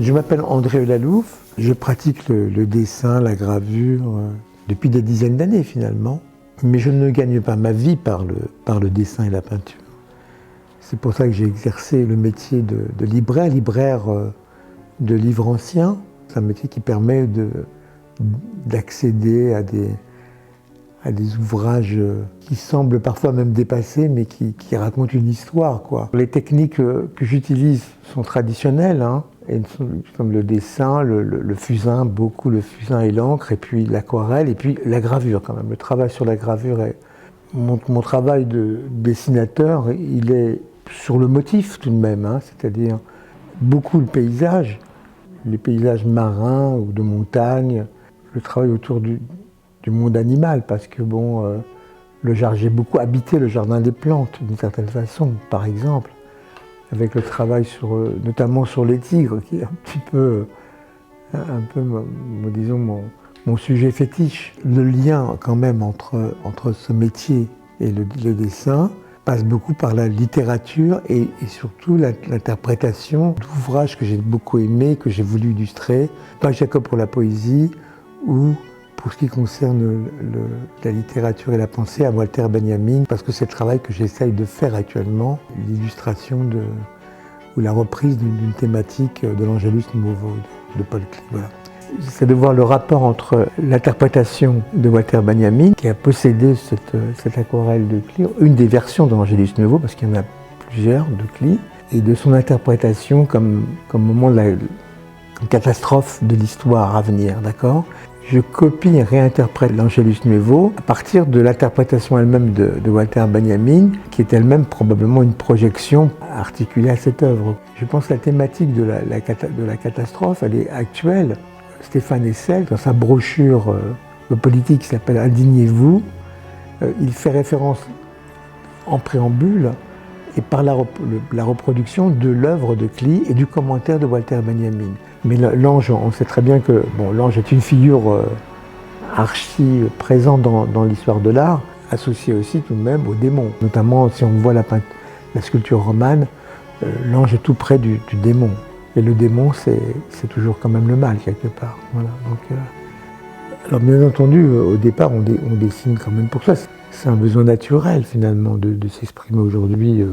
Je m'appelle André Lalouf, je pratique le dessin, la gravure depuis des dizaines d'années finalement, mais je ne gagne pas ma vie par le dessin et la peinture. C'est pour ça que j'ai exercé le métier de libraire de livres anciens. C'est un métier qui permet d'accéder à des ouvrages qui semblent parfois même dépassés, mais qui racontent une histoire, quoi. Les techniques que j'utilise sont traditionnelles, hein, comme le dessin, le fusain, beaucoup le fusain et l'encre, et puis l'aquarelle, et puis la gravure quand même. Le travail sur la gravure est... Mon travail de dessinateur, il est sur le motif tout de même, hein, c'est-à-dire beaucoup le paysage, les paysages marins ou de montagne, le travail autour du monde animal, parce que bon, j'ai beaucoup habité le jardin des plantes d'une certaine façon, par exemple, avec le travail notamment sur les tigres, qui est un petit peu, disons, mon sujet fétiche. Le lien quand même entre ce métier et le dessin passe beaucoup par la littérature et surtout l'interprétation d'ouvrages que j'ai beaucoup aimés, que j'ai voulu illustrer, pas Jacob pour la poésie, ou pour ce qui concerne la littérature et la pensée, à Walter Benjamin, parce que c'est le travail que j'essaye de faire actuellement, l'illustration ou la reprise d'une thématique de l'Angelus Nuovo de Paul Klee. Voilà. C'est de voir le rapport entre l'interprétation de Walter Benjamin, qui a possédé cette aquarelle de Klee, une des versions de l'Angelus Nuovo, parce qu'il y en a plusieurs de Klee, et de son interprétation comme moment de comme catastrophe de l'histoire à venir, d'accord ? Je copie et réinterprète l'Angelus Nuovo à partir de l'interprétation elle-même de Walter Benjamin, qui est elle-même probablement une projection articulée à cette œuvre. Je pense que la thématique de la catastrophe, elle est actuelle. Stéphane Hessel, dans sa brochure politique qui s'appelle « Indignez-vous », il fait référence en préambule et par la reproduction de l'œuvre de Klee et du commentaire de Walter Benjamin. Mais l'ange, on sait très bien que l'ange est une figure archi présente dans l'histoire de l'art, associée aussi tout de même au démon. Notamment si on voit la sculpture romane, l'ange est tout près du démon. Et le démon, c'est toujours quand même le mal, quelque part. Voilà. Donc, alors bien entendu, au départ, on dessine quand même pour ça. C'est un besoin naturel, finalement, de s'exprimer aujourd'hui.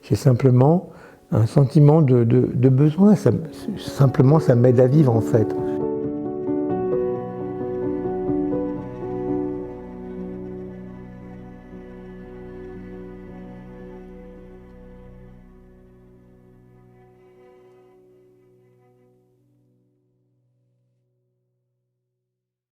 J'ai simplement un sentiment de besoin. Simplement, ça m'aide à vivre, en fait.